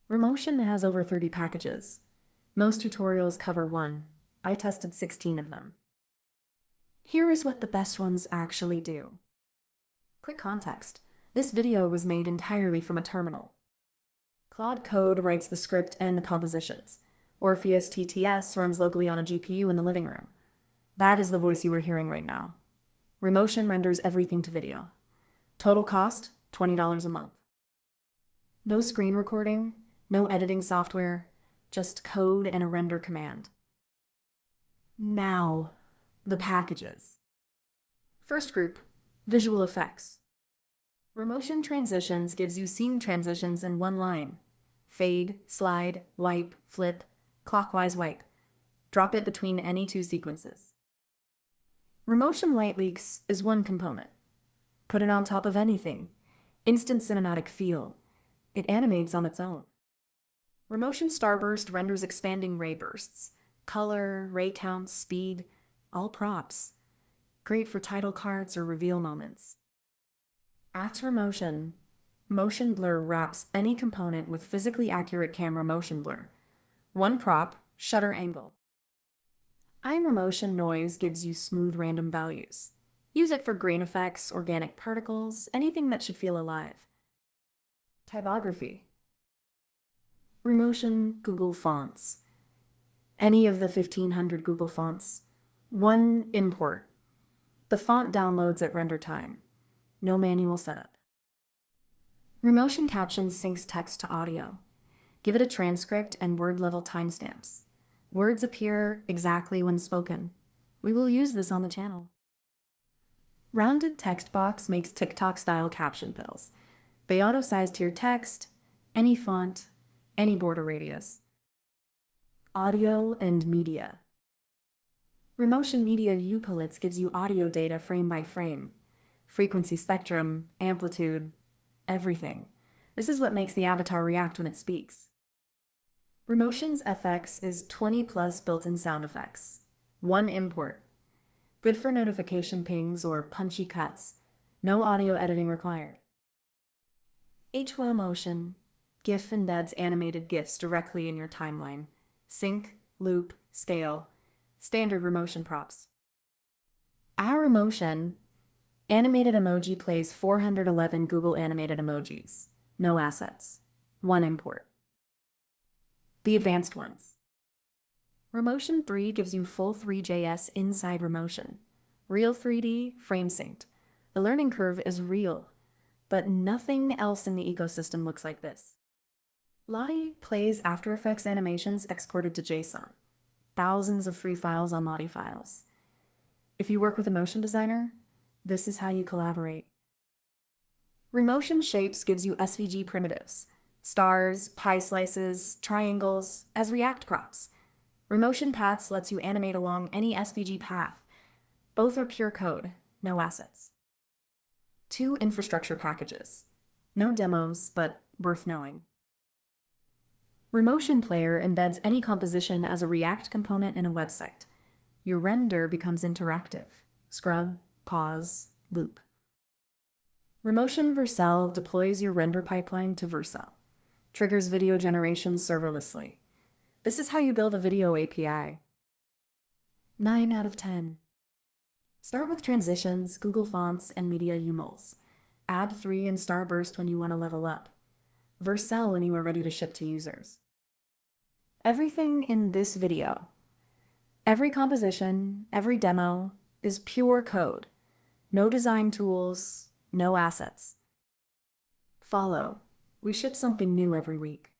Remotion has over 30 packages. Most tutorials cover one. I tested 16 of them. Here is what the best ones actually do. Quick context. This video was made entirely from a terminal. Claude Code writes the script and the compositions. Orpheus TTS runs locally on a GPU in the living room. That is the voice you are hearing right now. Remotion renders everything to video. Total cost, $20 a month. No screen recording, no editing software, just code and a render command. Now, the packages. First group, visual effects. Remotion transitions gives you scene transitions in one line. Fade, slide, wipe, flip, clockwise wipe. Drop it between any two sequences. Remotion light leaks is one component. Put it on top of anything. Instant cinematic feel. It animates on its own. Remotion starburst renders expanding ray bursts. Color, ray count, speed, all props. Great for title cards or reveal moments. After Remotion, motion blur wraps any component with physically accurate camera motion blur. One prop, shutter angle. Remotion noise gives you smooth random values. Use it for grain effects, organic particles, anything that should feel alive. Typography. Remotion Google fonts. Any of the 1500 Google fonts. One import. The font downloads at render time. No manual setup. Remotion captions syncs text to audio. Give it a transcript and word level timestamps. Words appear exactly when spoken. We will use this on the channel. Rounded text box makes TikTok-style caption fills. They auto-size to your text, any font, any border radius. Audio and media. Remotion media-utils gives you audio data frame by frame. Frequency spectrum, amplitude, everything. This is what makes the avatar react when it speaks. Remotion's FX is 20 plus built-in sound effects. One import. Good for notification pings or punchy cuts. No audio editing required. Remotion. GIF embeds animated GIFs directly in your timeline. Sync, loop, scale. Standard Remotion props. Our Remotion. Animated emoji plays 411 Google animated emojis. No assets. One import. The advanced ones. Remotion 3 gives you full Three.js inside Remotion. Real 3D, frame synced. The learning curve is real, but nothing else in the ecosystem looks like this. Lottie plays After Effects animations exported to JSON. Thousands of free files on Lottie files. If you work with a motion designer, this is how you collaborate. Remotion Shapes gives you SVG primitives. Stars, pie slices, triangles, as React crops. Remotion Paths lets you animate along any SVG path. Both are pure code, no assets. 2 infrastructure packages. No demos, but worth knowing. Remotion Player embeds any composition as a React component in a website. Your render becomes interactive. Scrub, pause, loop. Remotion Vercel deploys your render pipeline to Vercel. Triggers video generation serverlessly. This is how you build a video API. 9 out of 10. Start with transitions, Google fonts, and media-utils. Add 3 and starburst when you want to level up. Vercel when you are ready to ship to users. Everything in this video, every composition, every demo, is pure code. No design tools, no assets. Follow. We ship something new every week.